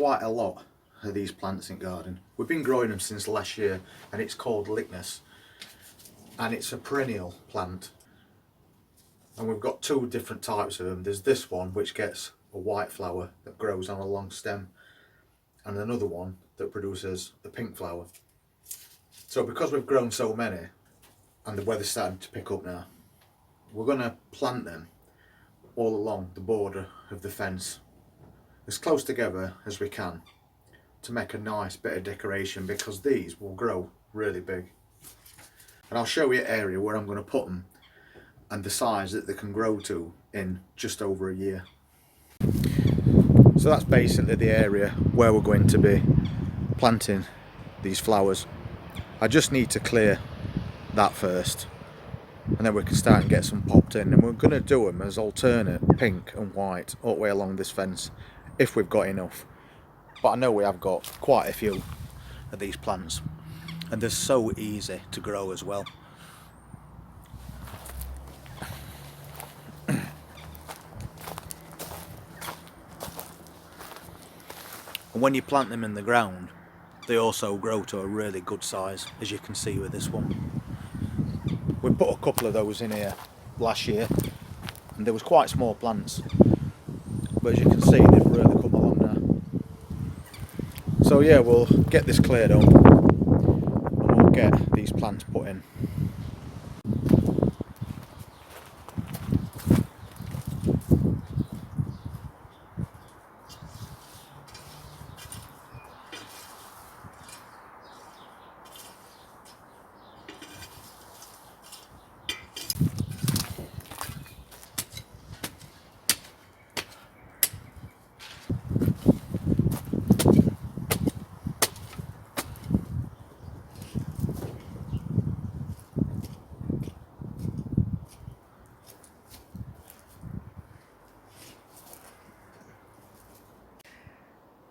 quite a lot of these plants in garden. We've been growing them since last year, and it's called Lychnis, and it's a perennial plant, and we've got two different types of them. There's this one which gets a white flower that grows on a long stem, and another one that produces a pink flower. So because we've grown so many and the weather's starting to pick up now, we're going to plant them all along the border of the fence as close together as we can to make a nice bit of decoration, because these will grow really big. And I'll show you an area where I'm going to put them and the size that they can grow to in just over a year. So that's basically the area where we're going to be planting these flowers. I just need to clear that first, and then we can start and get some popped in, and we're going to do them as alternate pink and white all the way along this fence if we've got enough. But I know we have got quite a few of these plants, and they're so easy to grow as well. And when you plant them in the ground, they also grow to a really good size, as you can see with this one. We put a couple of those in here last year, and they was quite small plants, but as you can see, they've really come along now. So yeah, we'll get this cleared up and we'll get these plants put in.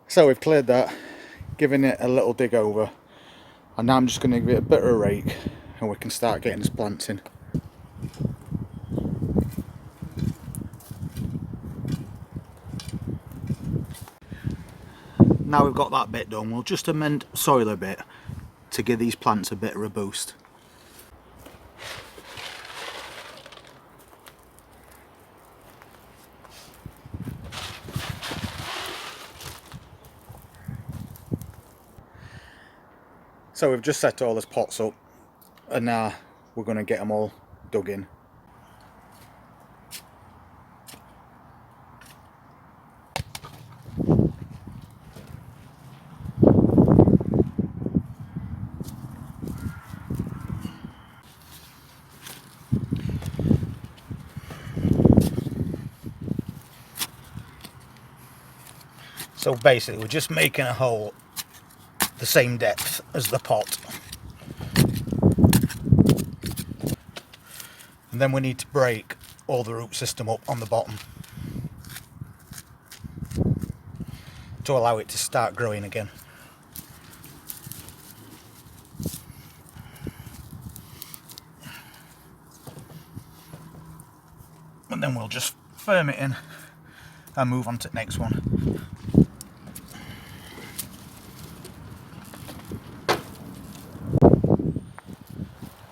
So we've cleared that, given it a little dig over, and now I'm just going to give it a bit of a rake and we can start getting this plants in. Now we've got that bit done, we'll just amend soil a bit to give these plants a bit of a boost. So we've just set all these pots up, and now we're going to get them all dug in. So basically we're just making a hole the same depth as the pot, and then we need to break all the root system up on the bottom to allow it to start growing again. And then we'll just firm it in and move on to the next one.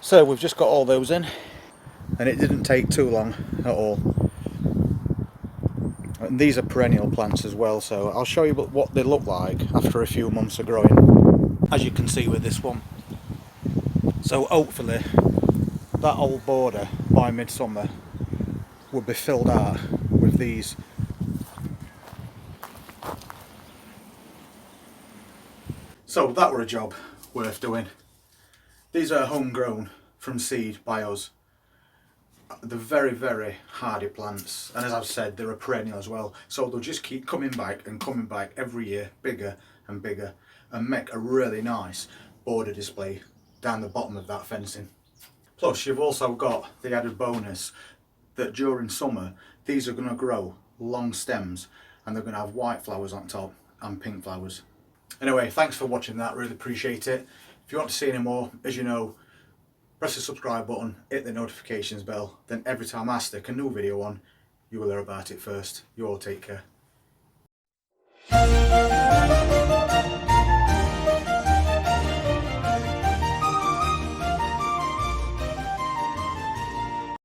So we've just got all those in, and it didn't take too long at all. And these are perennial plants as well, so I'll show you what they look like after a few months of growing, as you can see with this one. So hopefully that old border by midsummer will be filled out with these. So that were a job worth doing. These are homegrown from seed by us. They're very, very hardy plants, and as I've said, they're a perennial as well, so they'll just keep coming back and coming back every year, bigger and bigger, and make a really nice border display down the bottom of that fencing. Plus you've also got the added bonus that during summer these are going to grow long stems, and they're going to have white flowers on top and pink flowers. Anyway, thanks for watching that, really appreciate it. If you want to see any more, as you know, press the subscribe button, hit the notifications bell, then every time I stick a new video on, you will hear about it first. You all take care. Bye.